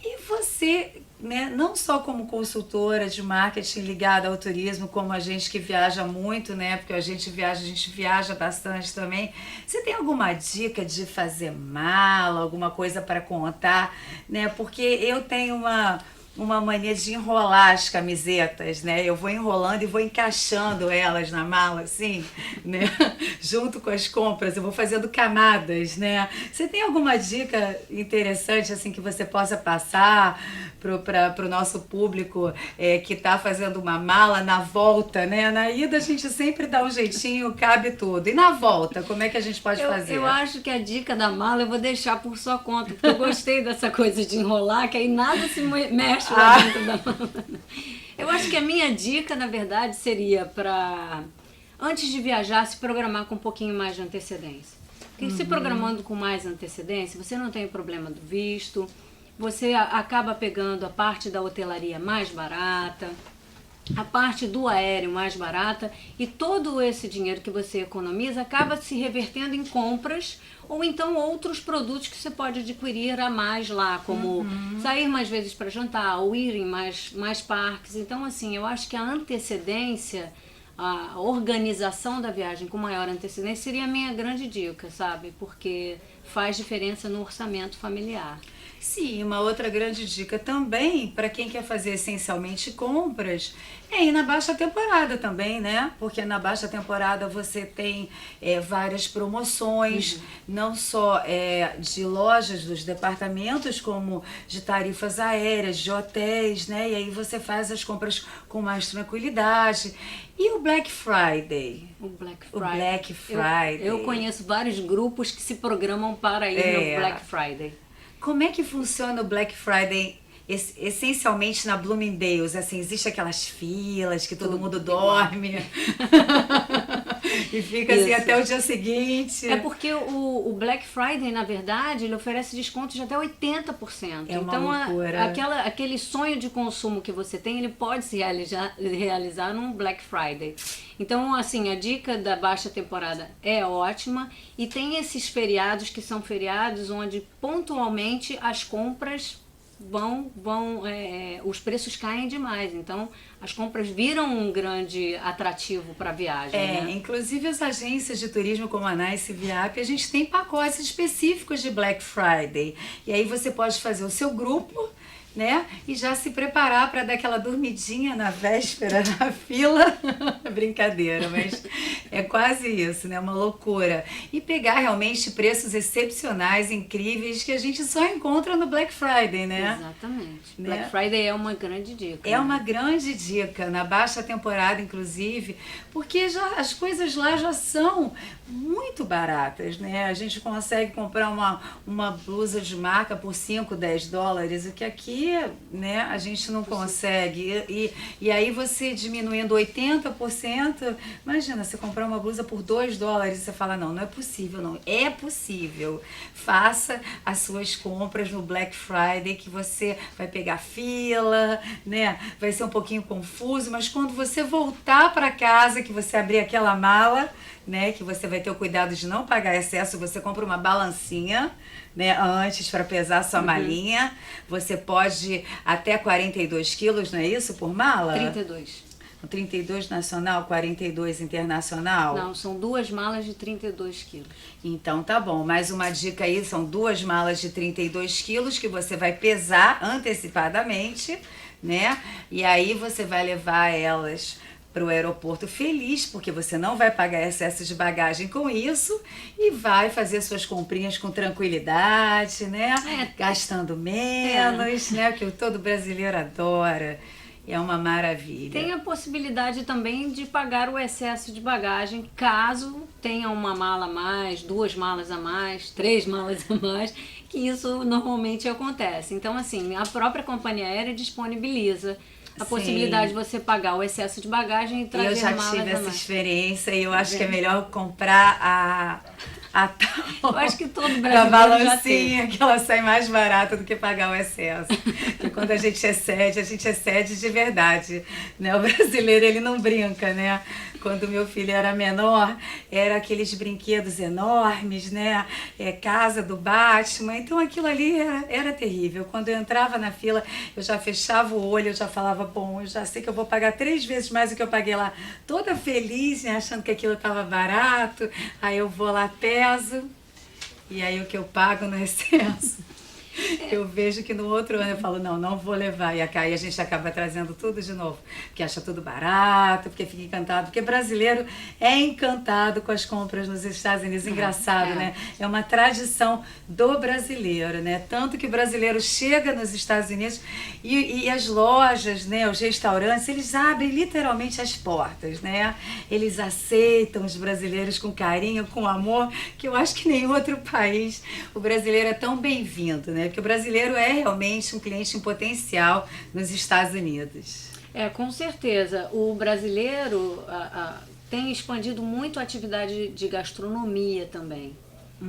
E você, né, não só como consultora de marketing ligada ao turismo, como a gente que viaja muito, né, porque a gente viaja bastante também, você tem alguma dica de fazer mala, alguma coisa para contar, né, porque eu tenho uma mania de enrolar as camisetas, né? Eu vou enrolando e vou encaixando elas na mala, assim, né? Junto com as compras, eu vou fazendo camadas, né? Você tem alguma dica interessante, assim, que você possa passar para o nosso público que está fazendo uma mala na volta, né? Na ida a gente sempre dá um jeitinho, cabe tudo. E na volta, como é que a gente pode fazer? Eu acho que a dica da mala eu vou deixar por sua conta, porque eu gostei dessa coisa de enrolar, que aí nada se mexe lá dentro da mala. Eu acho que a minha dica, na verdade, seria para, antes de viajar, se programar com um pouquinho mais de antecedência. Porque se programando com mais antecedência, você não tem o problema do visto, você acaba pegando a parte da hotelaria mais barata, a parte do aéreo mais barata, e todo esse dinheiro que você economiza acaba se revertendo em compras ou então outros produtos que você pode adquirir a mais lá, como sair mais vezes para jantar ou ir em mais parques. Então, assim, eu acho que a antecedência, a organização da viagem com maior antecedência seria a minha grande dica, sabe? Porque faz diferença no orçamento familiar. Sim, uma outra grande dica também, para quem quer fazer essencialmente compras, é ir na baixa temporada também, né? Porque na baixa temporada você tem várias promoções, não só de lojas dos departamentos, como de tarifas aéreas, de hotéis, né? E aí você faz as compras com mais tranquilidade. E o Black Friday? O Black O Friday. Black Friday. Eu conheço vários grupos que se programam para ir no Black Friday. Como é que funciona o Black Friday essencialmente na Bloomingdale's? Assim, existe aquelas filas que todo mundo dorme e fica assim até o dia seguinte. É porque o Black Friday, na verdade, ele oferece descontos de até 80%. É uma então, loucura. Aquele sonho de consumo que você tem, ele pode se realizar num Black Friday. Então, assim, a dica da baixa temporada é ótima, e tem esses feriados que são feriados onde pontualmente as compras os preços caem demais, então as compras viram um grande atrativo para a viagem. Né? Inclusive as agências de turismo como a Nice Viap, a gente tem pacotes específicos de Black Friday, e aí você pode fazer o seu grupo, né? E já se preparar para dar aquela dormidinha na véspera na fila. Brincadeira, mas é quase isso, né? Uma loucura. E pegar realmente preços excepcionais, incríveis, que a gente só encontra no Black Friday, né? Exatamente. Né? Black Friday é uma grande dica. É uma grande dica, na baixa temporada, inclusive, porque as coisas lá já são muito baratas, né? A gente consegue comprar uma blusa de marca por 5, 10 dólares, o que aqui, né, a gente não consegue. E aí você diminuindo 80%, imagina, você comprar uma blusa por 2 dólares, você fala, não é possível, não. É possível. Faça as suas compras no Black Friday, que você vai pegar fila, né? Vai ser um pouquinho confuso, mas quando você voltar para casa, que você abrir aquela mala, né, que você vai ter o cuidado de não pagar excesso, você compra uma balancinha, né, antes para pesar a sua malinha. Você pode até 42 quilos, não é isso, por mala? 32. 32 nacional, 42 internacional? Não, são 2 malas de 32 quilos. Então tá bom, mais uma dica aí, são 2 malas de 32 quilos que você vai pesar antecipadamente, né? E aí você vai levar elas para o aeroporto feliz, porque você não vai pagar excesso de bagagem com isso, e vai fazer suas comprinhas com tranquilidade, né? Gastando menos, né? Que todo brasileiro adora. É uma maravilha. Tem a possibilidade também de pagar o excesso de bagagem, caso tenha uma mala a mais, 2 malas a mais, 3 malas a mais, que isso normalmente acontece. Então, assim, a própria companhia aérea disponibiliza a possibilidade de você pagar o excesso de bagagem e trazer malas a mais. Eu já tive essa experiência e eu acho que é melhor comprar a Eu acho que todo brasileiro a balancinha, já tem. que ela sai mais barata do que pagar o excesso. Porque quando a gente excede de verdade, né? O brasileiro, ele não brinca, né? Quando meu filho era menor, era aqueles brinquedos enormes, né? Casa do Batman. Então aquilo ali era terrível. Quando eu entrava na fila, eu já fechava o olho, eu já falava, bom, eu já sei que eu vou pagar 3 vezes mais do que eu paguei lá. Toda feliz, né? Achando que aquilo estava barato. Aí eu vou lá, peso, e aí o que eu pago no excesso. Eu vejo que no outro ano eu falo, não vou levar. E a gente acaba trazendo tudo de novo. Porque acha tudo barato, porque fica encantado. Porque brasileiro é encantado com as compras nos Estados Unidos. Engraçado, né? É uma tradição do brasileiro, né? Tanto que o brasileiro chega nos Estados Unidos e as lojas, né? Os restaurantes, eles abrem literalmente as portas, né? Eles aceitam os brasileiros com carinho, com amor, que eu acho que em nenhum outro país o brasileiro é tão bem-vindo, né? Porque o brasileiro é realmente um cliente em potencial nos Estados Unidos. Com certeza. O brasileiro tem expandido muito a atividade de gastronomia também.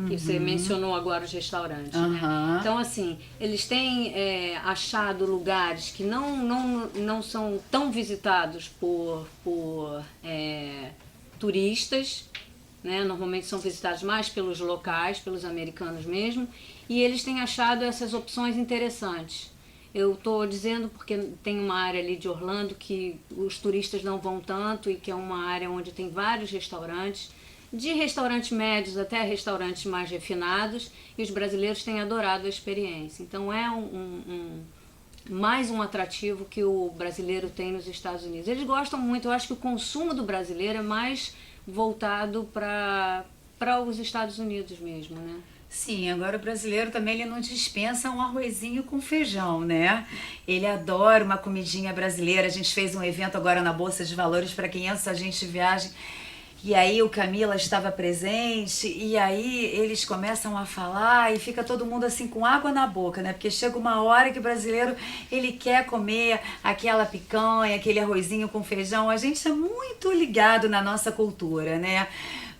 Que você mencionou agora os restaurantes. Né? Então, assim, eles têm achado lugares que não são tão visitados por turistas, né? Normalmente são visitados mais pelos locais, pelos americanos mesmo, e eles têm achado essas opções interessantes. Eu estou dizendo porque tem uma área ali de Orlando que os turistas não vão tanto e que é uma área onde tem vários restaurantes, de restaurantes médios até restaurantes mais refinados, e os brasileiros têm adorado a experiência. Então é mais um atrativo que o brasileiro tem nos Estados Unidos. Eles gostam muito, eu acho que o consumo do brasileiro é mais voltado para os Estados Unidos mesmo, né? Sim, agora o brasileiro também ele não dispensa um arrozinho com feijão, né? Ele adora uma comidinha brasileira. A gente fez um evento agora na Bolsa de Valores para 500 agentes de viagem. E aí o Camila estava presente, e aí eles começam a falar e fica todo mundo assim com água na boca, né? Porque chega uma hora que o brasileiro, ele quer comer aquela picanha, aquele arrozinho com feijão. A gente é muito ligado na nossa cultura, né?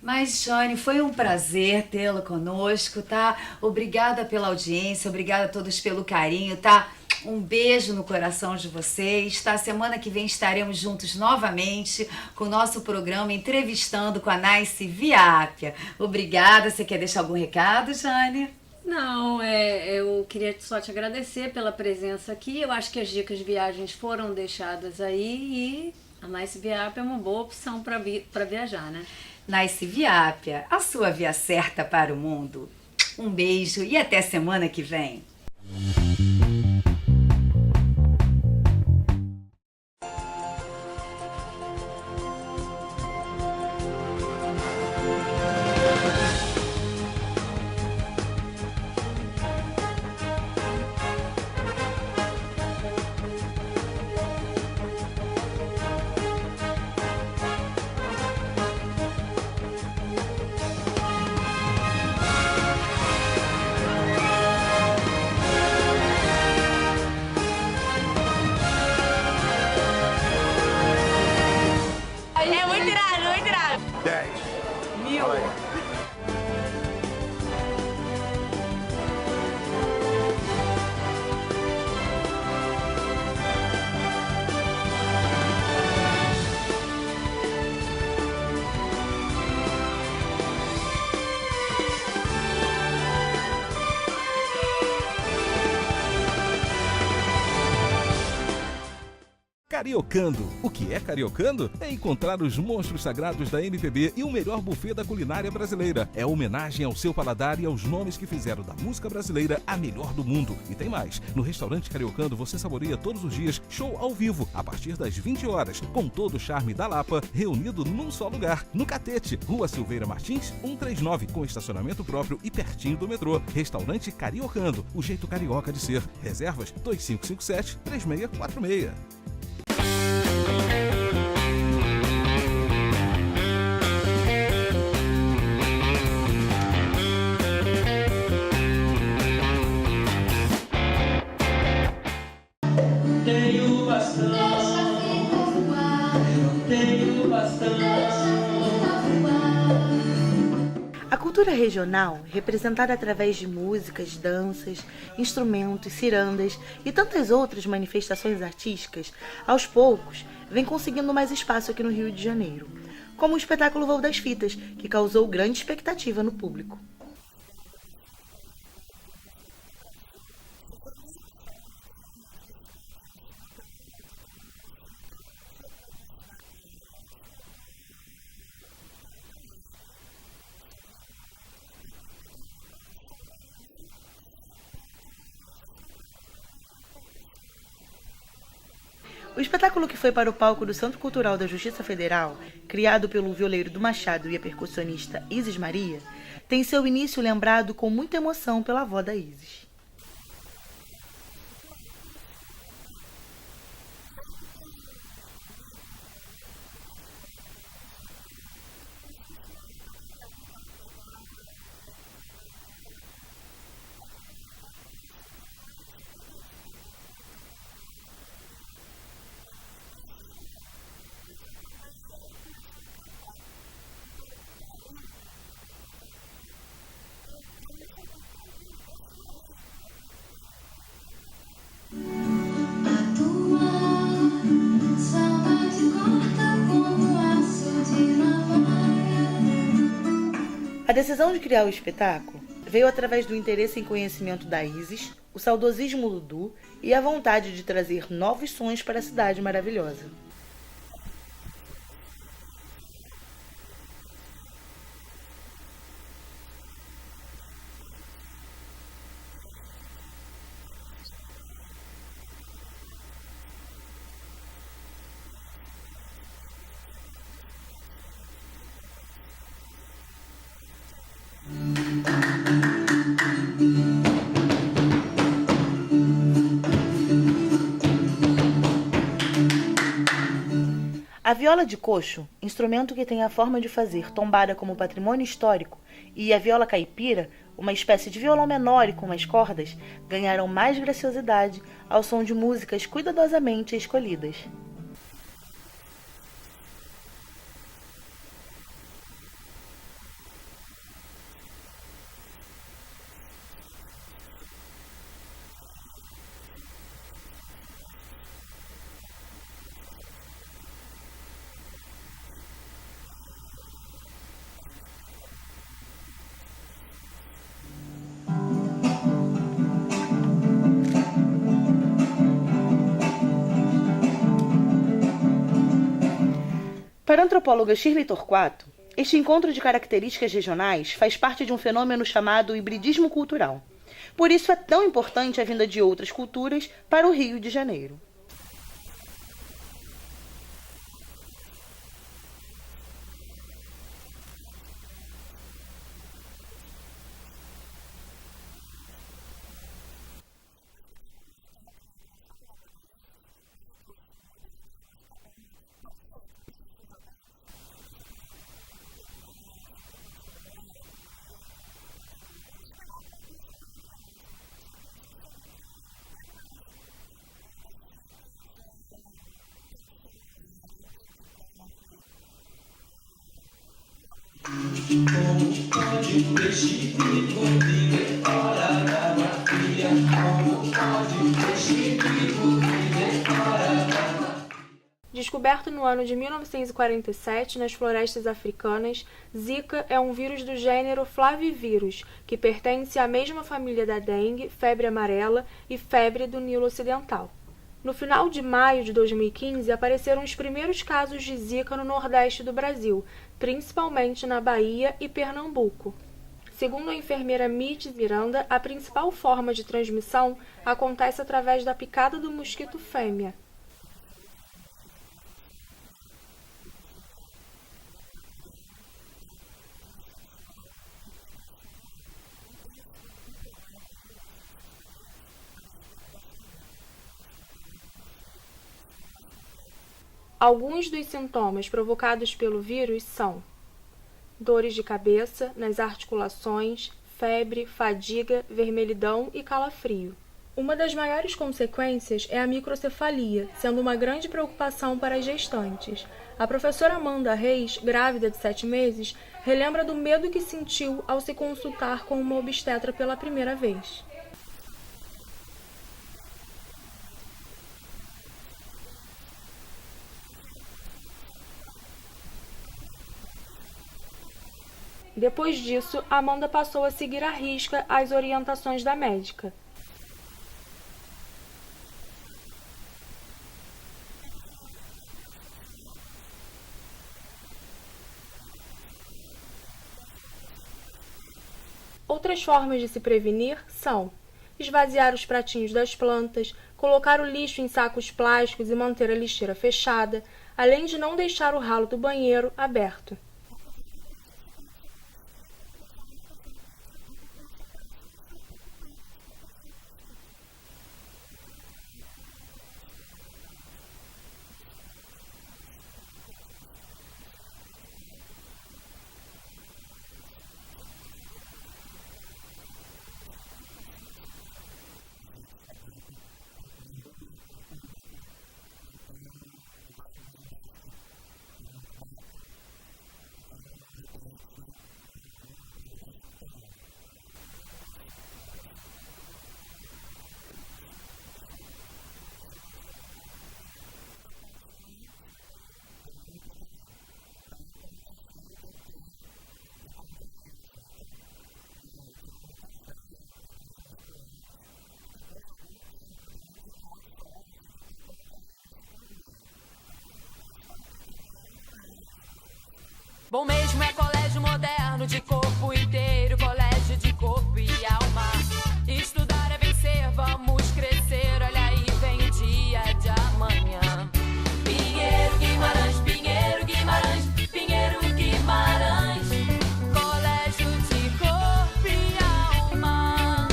Mas, Jane, foi um prazer tê-la conosco, tá? Obrigada pela audiência, obrigada a todos pelo carinho, tá? Um beijo no coração de vocês, tá? Semana que vem estaremos juntos novamente com o nosso programa entrevistando com a Nice Viápia. Obrigada. Você quer deixar algum recado, Jane? Não, eu queria só te agradecer pela presença aqui. Eu acho que as dicas de viagens foram deixadas aí e a Nice Viápia é uma boa opção para viajar, né? Nice Viápia, a sua via certa para o mundo. Um beijo e até semana que vem. É muito irado, muito irado. 10. 1000. Cariocando. O que é Cariocando? É encontrar os monstros sagrados da MPB e o melhor buffet da culinária brasileira. É homenagem ao seu paladar e aos nomes que fizeram da música brasileira a melhor do mundo. E tem mais. No restaurante Cariocando você saboreia todos os dias show ao vivo, a partir das 20 horas, com todo o charme da Lapa, reunido num só lugar. No Catete, Rua Silveira Martins, 139, com estacionamento próprio e pertinho do metrô. Restaurante Cariocando, o jeito carioca de ser. Reservas 2557-3646. Tenho bastão, eu tenho bastão. A cultura regional, representada através de músicas, danças, instrumentos, cirandas e tantas outras manifestações artísticas, aos poucos, vem conseguindo mais espaço aqui no Rio de Janeiro, como o espetáculo Voo das Fitas, que causou grande expectativa no público. O espetáculo, que foi para o palco do Centro Cultural da Justiça Federal, criado pelo violeiro do Machado e a percussionista Isis Maria, tem seu início lembrado com muita emoção pela avó da Isis. A decisão de criar o espetáculo veio através do interesse em conhecimento da Isis, o saudosismo Ludu e a vontade de trazer novos sons para a cidade maravilhosa. A viola de coxo, instrumento que tem a forma de fazer tombada como patrimônio histórico, e a viola caipira, uma espécie de violão menor e com mais cordas, ganharam mais graciosidade ao som de músicas cuidadosamente escolhidas. Para a antropóloga Shirley Torquato, este encontro de características regionais faz parte de um fenômeno chamado hibridismo cultural. Por isso é tão importante a vinda de outras culturas para o Rio de Janeiro. Como pode um peixe vivo viver fora d'água fria? Como pode um peixe vivo viver fora d'água? Descoberto no ano de 1947 nas florestas africanas, Zika é um vírus do gênero Flavivírus, que pertence à mesma família da dengue, febre amarela e febre do Nilo Ocidental. No final de maio de 2015, apareceram os primeiros casos de Zika no Nordeste do Brasil, principalmente na Bahia e Pernambuco. Segundo a enfermeira Mites Miranda, a principal forma de transmissão acontece através da picada do mosquito fêmea. Alguns dos sintomas provocados pelo vírus são dores de cabeça, nas articulações, febre, fadiga, vermelhidão e calafrio. Uma das maiores consequências é a microcefalia, sendo uma grande preocupação para as gestantes. A professora Amanda Reis, grávida de 7 meses, relembra do medo que sentiu ao se consultar com uma obstetra pela primeira vez. Depois disso, Amanda passou a seguir à risca as orientações da médica. Outras formas de se prevenir são esvaziar os pratinhos das plantas, colocar o lixo em sacos plásticos e manter a lixeira fechada, além de não deixar o ralo do banheiro aberto. Bom mesmo é colégio moderno de corpo inteiro, colégio de corpo e alma. Estudar é vencer, vamos crescer, olha aí vem o dia de amanhã. Pinheiro, Guimarães, Pinheiro, Guimarães, Pinheiro, Guimarães, colégio de corpo e alma.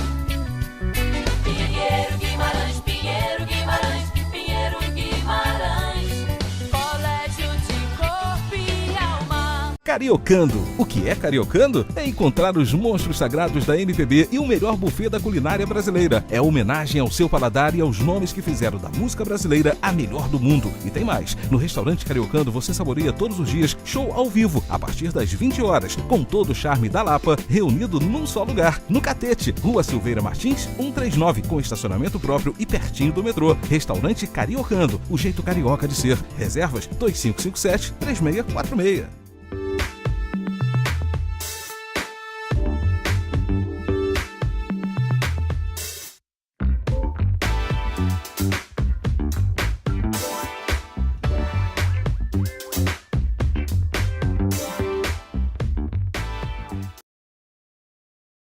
Pinheiro, Guimarães, Pinheiro, Guimarães, Pinheiro, Guimarães, colégio de corpo e alma. Cariocando. O que é Cariocando? É encontrar os monstros sagrados da MPB e o melhor buffet da culinária brasileira. É homenagem ao seu paladar e aos nomes que fizeram da música brasileira a melhor do mundo. E tem mais. No restaurante Cariocando você saboreia todos os dias show ao vivo, a partir das 20 horas, com todo o charme da Lapa, reunido num só lugar. No Catete, Rua Silveira Martins, 139, com estacionamento próprio e pertinho do metrô. Restaurante Cariocando, o jeito carioca de ser. Reservas 2557-3646.